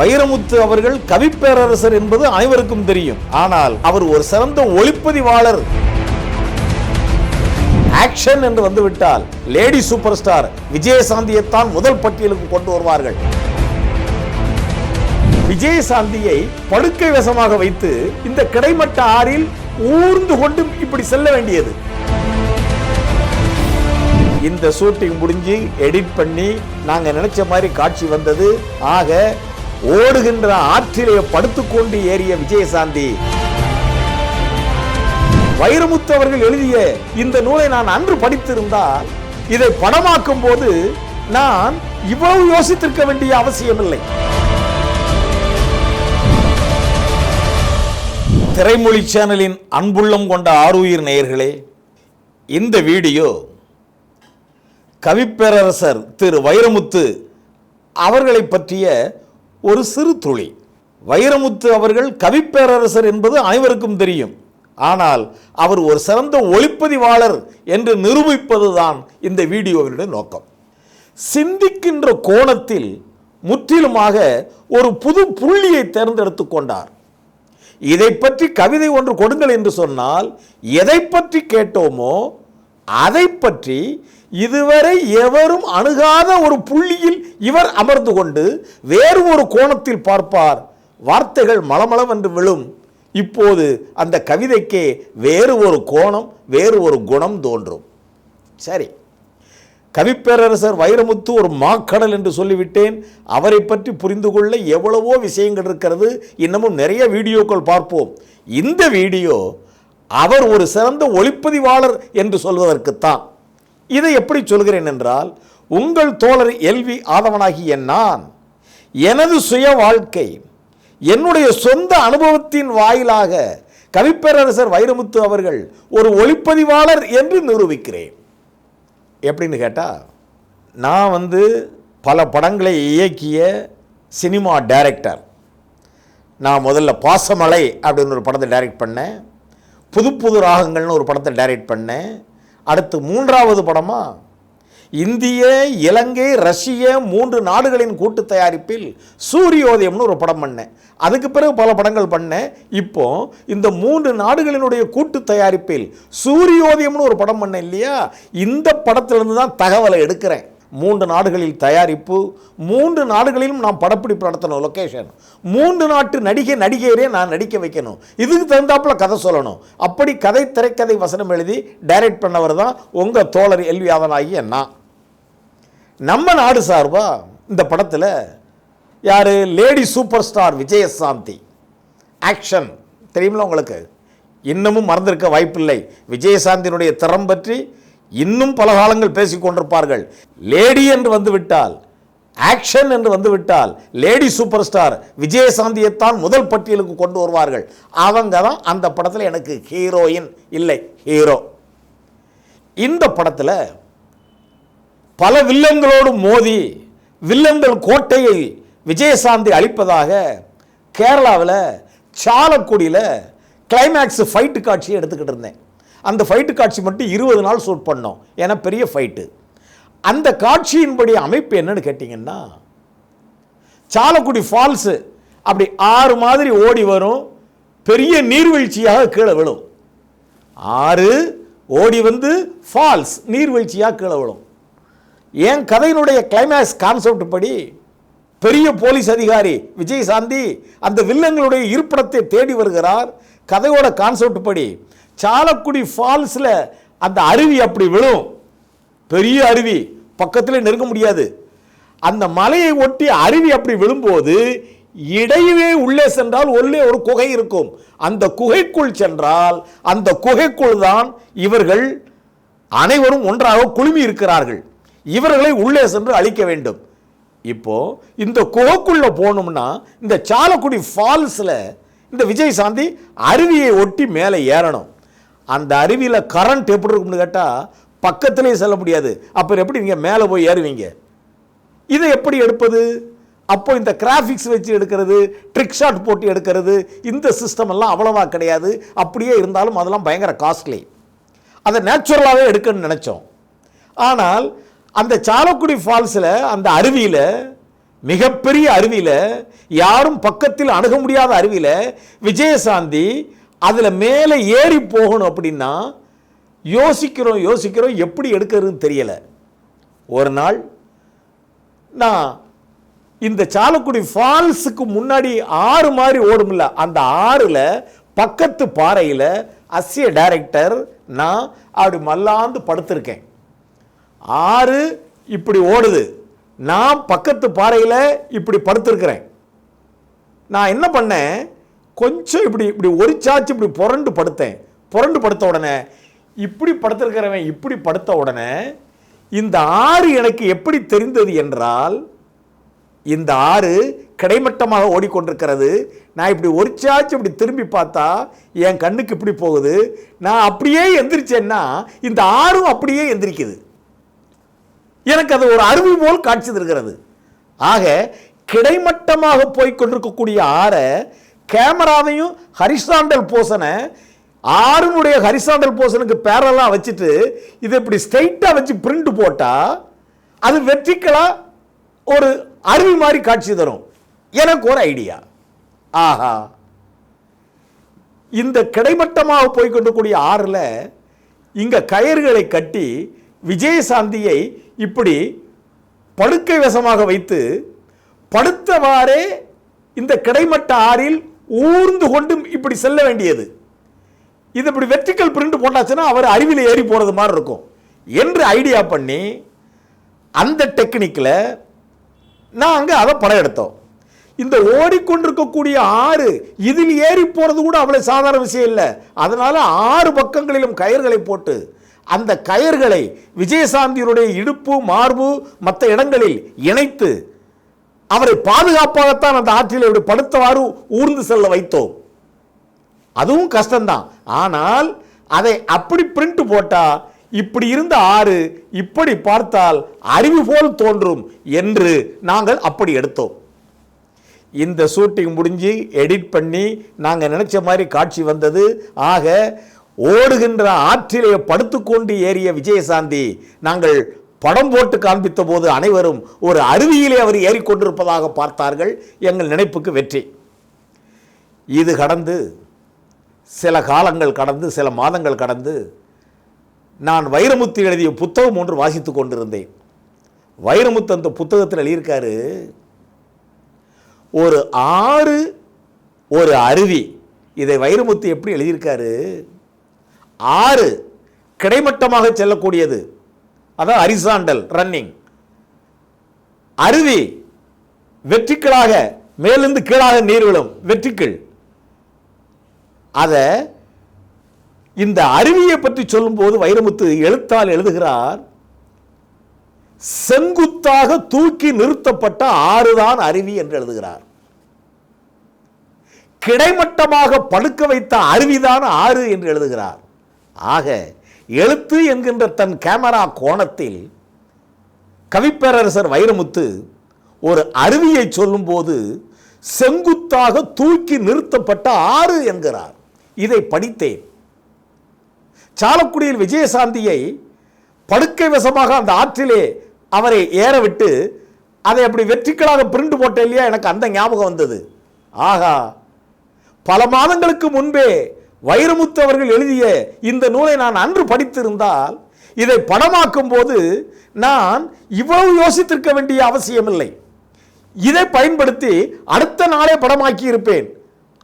வைரமுத்து அவர்கள் கவிப்பேரரசர் என்பது அனைவருக்கும் தெரியும். ஆனால் அவர் ஒரு சிறந்த ஒளிப்பதிவாளர். ஆக்ஷன் என்று வந்துவிட்டால் லேடி சூப்பர் ஸ்டார் விஜயசாந்தியைத்தான் முதல் பட்டியலுக்கு கொண்டு வருவார்கள். விஜயசாந்தியை படுக்கை வசமாக வைத்து இந்த கிடைமட்ட ஆறில் ஊர்ந்து கொண்டு இப்படி செல்ல வேண்டியது. இந்த ஷூட்டிங் முடிஞ்சு எடிட் பண்ணி நாங்க நினைச்ச மாதிரி காட்சி வந்தது. ஆக ஓடுகின்ற ஆற்றிலே படுத்துக்கொண்டு ஏறிய விஜயசாந்தி. வைரமுத்து அவர்கள் எழுதிய இந்த நூலை நான் அன்று படித்திருந்தால் இதை படமாக்கும் போது நான் இவ்வளவு யோசித்திருக்க வேண்டிய அவசியமில்லை. திரைமொழி சேனலின் அன்புள்ளம் கொண்ட ஆருயிர் நேயர்களே, இந்த வீடியோ கவிப்பேரரசர் திரு வைரமுத்து அவர்களை பற்றிய ஒரு சிறு துளி. வைரமுத்து அவர்கள் கவிப்பேரரசர் என்பது அனைவருக்கும் தெரியும். ஆனால் அவர் ஒரு சிறந்த ஒளிப்பதிவாளர் என்று நிரூபிப்பதுதான் இந்த வீடியோவினுடைய நோக்கம். சிந்திக்கின்ற கோணத்தில் முற்றிலுமாக ஒரு புது புள்ளியை தேர்ந்தெடுத்து கொண்டார். இதை பற்றி கவிதை ஒன்று கொடுங்கள் என்று சொன்னால் எதை பற்றி கேட்டோமோ அதை பற்றி இதுவரை எவரும் அணுகாத ஒரு புள்ளியில் இவர் அமர்ந்து கொண்டு வேறு ஒரு கோணத்தில் பார்ப்பார். வார்த்தைகள் மளமளவென்று விழும். இப்போது அந்த கவிதைக்கே வேறு ஒரு கோணம், வேறு ஒரு குணம் தோன்றும். சரி, கவிப்பேரரசர் வைரமுத்து ஒரு மாக்கடல் என்று சொல்லிவிட்டேன். அவரை பற்றி புரிந்து கொள்ள எவ்வளவோ விஷயங்கள் இருக்கிறது. இன்னமும் நிறைய வீடியோக்கள் பார்ப்போம். இந்த வீடியோ அவர் ஒரு சிறந்த ஒளிப்பதிவாளர் என்று சொல்வதற்குத்தான். இதை எப்படி சொல்கிறேன் என்றால், உங்கள் தோழர் எல்வி ஆதவனாகிய நான் எனது சுய வாழ்க்கை, என்னுடைய சொந்த அனுபவத்தின் வாயிலாக கவிப்பேரரசர் வைரமுத்து அவர்கள் ஒரு ஒளிப்பதிவாளர் என்று நிரூபிக்கிறேன். எப்படின்னு கேட்டால், நான் பல படங்களை இயக்கிய சினிமா டைரக்டர். நான் முதல்ல பாசமலை அப்படின்னு ஒரு படத்தை டைரக்ட் பண்ணேன். புது புது ராகங்கள்னு ஒரு படத்தை டைரக்ட் பண்ணேன். அடுத்து 3வது படமாக இந்திய, இலங்கை, ரஷ்ய 3 நாடுகளின் கூட்டு தயாரிப்பில் சூரியோதயம்னு ஒரு படம் பண்ணேன். அதுக்கு பிறகு பல படங்கள் பண்ணேன். இப்போ இந்த 3 நாடுகளினுடைய கூட்டு தயாரிப்பில் சூரியோதயம்னு ஒரு படம் பண்ணேன் இல்லையா? இந்த படத்திலிருந்து தான் தகவலை எடுக்கிறேன். 3 நாடுகளில் தயாரிப்பு, 3 நாடுகளிலும் நான் படப்பிடிப்பு நடத்தணும், லொக்கேஷன், 3 நாட்டு நடிகையரே நான் நடிக்க வைக்கணும். இதுக்கு தகுந்தாப்புல கதை சொல்லணும். அப்படி கதை, திரைக்கதை, வசனம் எழுதி டைரக்ட் பண்ணவர் தான் உங்கள் தோழர் எல்வி ஆதவனாகிய நான். நம்ம நாடு சார்பா இந்த படத்தில் யார்? Lady super star Vijayashanti. Action தெரியுமில்ல உங்களுக்கு? இன்னமும் மறந்திருக்க வாய்ப்பில்லை. விஜயசாந்தியினுடைய திறம் பற்றி இன்னும் பல காலங்கள் பேசிக் கொண்டிருப்பார்கள். லேடி என்று வந்துவிட்டால், ஆக்ஷன் என்று வந்துவிட்டால் லேடி சூப்பர் ஸ்டார் விஜயசாந்தியைத்தான் முதல் பட்டியலுக்கு கொண்டு வருவார்கள். அவங்க தான் அந்த படத்தில் எனக்கு ஹீரோயின் இல்லை, ஹீரோ. இந்த படத்தில் பல வில்லன்களோடு மோதி வில்லன்கள் கோட்டையை விஜயசாந்தி அளிப்பதாக கேரளாவில் சாலக்குடியில் கிளைமேக்ஸ் ஃபைட்டு காட்சியை எடுத்துக்கிட்டு இருந்தேன். அந்த ஃபைட்டு காட்சி மட்டும் 20 நாள் ஷூட் பண்ணோம். ஏன்னா பெரிய ஃபைட்டு. அந்த காட்சியின்படி அமைப்பு என்னன்னு கேட்டிங்கன்னா, சாலக்குடி ஃபால்ஸு அப்படி 6 மாதிரி ஓடி வரும். பெரிய நீர்வீழ்ச்சியாக கீழே விழும். 6 ஓடி ஃபால்ஸ் நீர்வீழ்ச்சியாக கீழே விழும். என் கதையினுடைய கிளைமேக்ஸ் கான்செப்ட் படி பெரிய போலீஸ் அதிகாரி விஜயசாந்தி அந்த வில்லங்களுடைய இருப்பிடத்தை தேடி வருகிறார். கதையோட கான்செப்ட் படி சாலக்குடி ஃபால்ஸில் அந்த அருவி அப்படி விழும். பெரிய அருவி, பக்கத்தில் நெருங்க முடியாது. அந்த மலையை ஒட்டி அருவி அப்படி விழும்போது இடையே உள்ளே சென்றால் உள்ளே ஒரு குகை இருக்கும். அந்த குகைக்குள் சென்றால் அந்த குகைக்குள் தான் இவர்கள் அனைவரும் ஒன்றாக குழுமி இருக்கிறார்கள். இவர்களை உள்ளே சென்று அழிக்க வேண்டும். இப்போ இந்த குகைக்குள்ள போகணும்னா இந்த சாலக்குடி ஃபால்ஸில் இந்த விஜயசாந்தி அருவியை ஒட்டி மேலே ஏறணும். அந்த அருவியில் கரண்ட் எப்படி இருக்கும்னு கேட்டால் பக்கத்திலே செல்ல முடியாது. அப்புறம் எப்படி நீங்கள் மேலே போய் ஏறுவீங்க? இதை எப்படி எடுப்பது? அப்போ இந்த கிராஃபிக்ஸ் வச்சு எடுக்கிறது, ட்ரிக் ஷாட் போட்டு எடுக்கிறது, இந்த சிஸ்டம் எல்லாம் அவ்வளவா கிடையாது. அப்படியே இருந்தாலும் அதெல்லாம் பயங்கர காஸ்ட்லி. அதை நேச்சுரலாகவே எடுக்கணும்னு நினச்சோம். ஆனால் அந்த சாலக்குடி ஃபால்ஸில் அந்த அருவியில், மிகப்பெரிய அருவியில் யாரும் பக்கத்தில் அணுக முடியாத அருவியில விஜயசாந்தி அதுல மேலே ஏறி போகணும் அப்படின்னா யோசிக்கிறோம் எப்படி எடுக்கிறதுன்னு தெரியல. ஒரு நாள் நான் இந்த சாலக்குடி ஃபால்ஸுக்கு முன்னாடி ஆறு மாதிரி ஓடும்ல, அந்த ஆறுல பக்கத்து பாறையில் அசிய டைரக்டர் நான் அப்படி மல்லாந்து படுத்திருக்கேன். ஆறு இப்படி ஓடுது, நான் பக்கத்து பாறையில் இப்படி படுத்திருக்கிறேன். நான் என்ன பண்ணேன், கொஞ்சம் இப்படி ஒரு சாச்சு இப்படி புரண்டு படுத்தேன். புரண்டு படுத்த உடனே இப்படி படுத்திருக்கிறவன் இப்படி படுத்த உடனே இந்த ஆறு எனக்கு எப்படி தெரிந்தது என்றால், இந்த ஆறு கிடைமட்டமாக ஓடிக்கொண்டிருக்கிறது. நான் இப்படி ஒரு சாச்சு இப்படி திரும்பி பார்த்தா என் கண்ணுக்கு இப்படி போகுது. நான் அப்படியே எந்திரிச்சேன்னா இந்த ஆறும் அப்படியே எந்திரிக்குது. எனக்கு அது ஒரு அருவி போல் காட்சி தருகிறது. ஆக கிடைமட்டமாக போய்கொண்டிருக்கக்கூடிய ஆறை கேமராவையும் ஹரிசாண்டல் போசனை ஆறுனுடைய ஹரிசாண்டல் போசனுக்கு பேரலாம் வச்சுட்டு இதை இப்படி ஸ்ட்ரைட்டாக வச்சு பிரிண்ட் போட்டால் அது வெர்டிக்கலாக ஒரு அருவி மாதிரி காட்சி தரும். எனக்கு ஒரு ஐடியா, ஆஹா, இந்த கிடைமட்டமாக போய்கொண்டிருக்கக்கூடிய ஆறில் இங்கே கயிறுகளை கட்டி விஜயசாந்தியை இப்படி படுக்கை வசமாக வைத்து படுத்தவாறே இந்த கிடைமட்ட ஆறில் ஊர்ந்து கொண்டு இப்படி செல்ல வேண்டியது. இது இப்படி வெர்டிக்கல் பிரிண்ட் போட்டாச்சுன்னா அவர் அருவியில் ஏறி போகிறது மாதிரி இருக்கும் என்று ஐடியா பண்ணி அந்த டெக்னிக்கில் நாங்கள் அதை படம் எடுத்தோம். இந்த ஓடிக்கொண்டிருக்கக்கூடிய ஆறு இதில் ஏறி போகிறது கூட அவ்வளோ சாதாரண விஷயம் இல்லை. அதனால 6 பக்கங்களிலும் கயிறுகளை போட்டு அந்த கயிறுகளை விஜயசாந்தியுடைய இடுப்பு மார்பு மற்ற இடங்களில் இணைத்து அவரை பாதுகாப்பாகத்தான் அந்த ஆற்றில் இப்படி படுத்தவாறு ஊர்ந்து செல்ல வைத்தோம். அதுவும் கஷ்டம்தான். ஆனால் அதை அப்படி பிரிண்ட் போட்டா இப்படி இருந்த ஆறு இப்படி பார்த்தால் அருவி போல் தோன்றும் என்று நாங்கள் அப்படி எடுத்தோம். இந்த ஷூட்டிங் முடிஞ்சு எடிட் பண்ணி நாங்கள் நினைச்ச மாதிரி காட்சி வந்தது. ஆக ஓடுகின்ற ஆற்றிலே படுத்துக்கொண்டு ஏறிய விஜயசாந்தி நாங்கள் படம் போட்டு காண்பித்த போது அனைவரும் ஒரு அருவியிலே அவர் ஏறிக்கொண்டிருப்பதாக பார்த்தார்கள். எங்கள் நினைப்புக்கு வெற்றி. இது கடந்து சில காலங்கள் கடந்து சில மாதங்கள் கடந்து நான் வைரமுத்து எழுதிய புத்தகம் ஒன்று வாசித்து கொண்டிருந்தேன். வைரமுத்து அந்த புத்தகத்தில் எழுதியிருக்காரு, ஒரு ஆறு ஒரு அருவி. இதை வைரமுத்து எப்படி எழுதியிருக்காரு, ஆறு கிடைமட்டமாக செல்லக்கூடியது, அதான் ஹரிசாண்டல் ரன்னிங். அருவி வெர்டிக்கலாக மேலிருந்து கீழாக நீர் விழும், வெர்டிக்கல். அதை இந்த அருவியை பற்றி சொல்லும்போது வைரமுத்து எழுத்தால் எழுதுகிறார், செங்குத்தாக தூக்கி நிறுத்தப்பட்ட ஆறுதான் அருவி என்று எழுதுகிறார். கிடைமட்டமாக படுக்க வைத்த அருவிதான் ஆறு என்று எழுதுகிறார். ஆக எழுத்து என்கின்ற தன் கேமரா கோணத்தில் கவிப்பேரரசர் வைரமுத்து ஒரு அருவியை சொல்லும் போது செங்குத்தாக தூக்கி நிறுத்தப்பட்ட ஆறு என்கிறார். இதை படித்தேன். சாலக்குடியில் விஜயசாந்தியை படுக்கை வசமாக அந்த ஆற்றிலே அவரை ஏற விட்டு அதை அப்படி வெற்றிக்கலாக பிரிண்ட் போட்ட இல்லையா, எனக்கு அந்த ஞாபகம் வந்தது. ஆகா, பல மாதங்களுக்கு முன்பே வைரமுத்து அவர்கள் எழுதிய இந்த நூலை நான் அன்று படித்திருந்தால் இதை படமாக்கும் போது நான் இவ்வளவு யோசித்திருக்க வேண்டிய அவசியமில்லை. இதை பயன்படுத்தி அடுத்த நாளே படமாக்கி இருப்பேன்.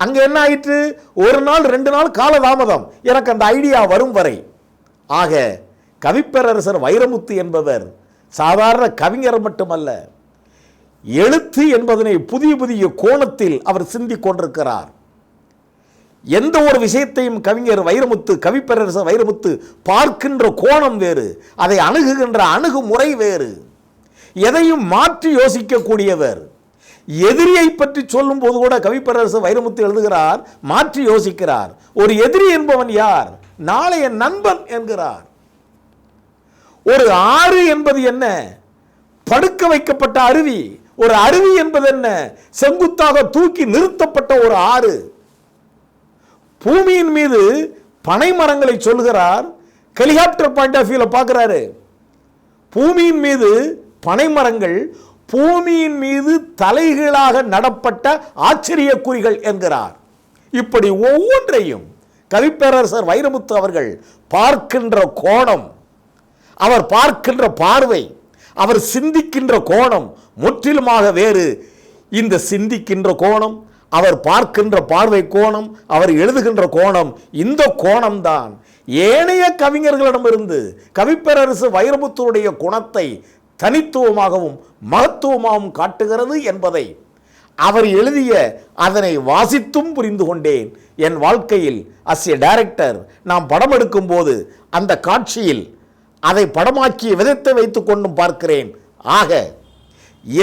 அங்கே என்ன ஆயிற்று, ஒரு நாள் 2 நாள் காலதாமதம் எனக்கு அந்த ஐடியா வரும் வரை. ஆக கவிப்பேரரசர் வைரமுத்து என்பவர் சாதாரண கவிஞர் மட்டுமல்ல, எழுத்து என்பதனை புதிய புதிய கோணத்தில் அவர் சிந்திக் கொண்டிருக்கிறார். எந்த ஒரு விஷயத்தையும் கவிஞர் வைரமுத்து, கவிப்பேரரசர் வைரமுத்து பார்க்கின்ற கோணம் வேறு, அதை அணுகுகின்ற அணுகுமுறை வேறு, எதையும் மாற்றி யோசிக்கக்கூடியவர். எதிரியை பற்றி சொல்லும் போது கூட கவிப்பேரரசர் வைரமுத்து எழுதுகிறார், மாற்றி யோசிக்கிறார். ஒரு எதிரி என்பவன் யார், நாளைய நண்பன் என்கிறார். ஒரு ஆறு என்பது என்ன, படுக்க வைக்கப்பட்ட அருவி. ஒரு அருவி என்பது என்ன, செங்குத்தாக தூக்கி நிறுத்தப்பட்ட ஒரு ஆறு. பூமியின் மீது பனை மரங்களை சொல்கிறார், ஹெலிகாப்டர் பாயிண்ட் ஆஃப் வியூல பார்க்கிறாரு. பூமியின் மீது பனை மரங்கள் பூமியின் மீது தலைகீழாக நடப்பட்ட ஆச்சரியக்குறிகள் என்கிறார். இப்படி ஒவ்வொன்றையும் கவிப்பேரரசர் வைரமுத்து அவர்கள் பார்க்கின்ற கோணம், அவர் பார்க்கின்ற பார்வை, அவர் சிந்திக்கின்ற கோணம் முற்றிலுமாக வேறு. இந்த சிந்திக்கின்ற கோணம், அவர் பார்க்கின்ற பார்வை கோணம், அவர் எழுதுகின்ற கோணம், இந்த கோணம்தான் ஏனைய கவிஞர்களிடமிருந்து கவிப்பேரரசு வைரமுத்துடைய குணத்தை தனித்துவமாகவும் மகத்துவமாகவும் காட்டுகிறது என்பதை அவர் எழுதிய அதனை வாசித்தும் புரிந்து கொண்டேன். என் வாழ்க்கையில் அஸ் எ டைரக்டர் நாம் படம் எடுக்கும் போது அந்த காட்சியில் அதை படமாக்கிய விதத்தை வைத்துக் கொண்டும் பார்க்கிறேன். ஆக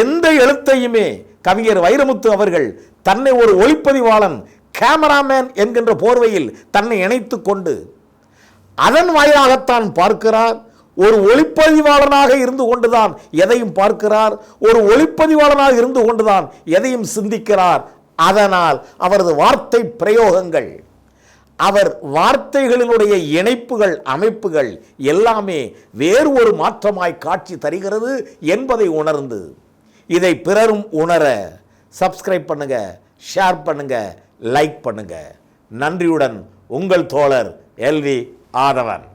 எந்த எழுத்தையுமே கவிஞர் வைரமுத்து அவர்கள் தன்னை ஒரு ஒளிப்பதிவாளன், கேமராமேன் என்கின்ற போர்வையில் தன்னை இணைத்து கொண்டு அதன் வாயிலாகத்தான் பார்க்கிறார். ஒரு ஒளிப்பதிவாளனாக இருந்து கொண்டுதான் எதையும் பார்க்கிறார். ஒரு ஒளிப்பதிவாளனாக இருந்து கொண்டுதான் எதையும் சிந்திக்கிறார். அதனால் அவரது வார்த்தை பிரயோகங்கள், அவர் வார்த்தைகளினுடைய இணைப்புகள், அமைப்புகள் எல்லாமே வேறு ஒரு மாற்றமாய் காட்சி தருகிறது என்பதை உணர்ந்து இதை பிறரும் உணர சப்ஸ்கிரைப் பண்ணுங்க, ஷேர் பண்ணுங்க, லைக் பண்ணுங்க. நன்றியுடன் உங்கள் தோழர் எல்வி ஆதவன்.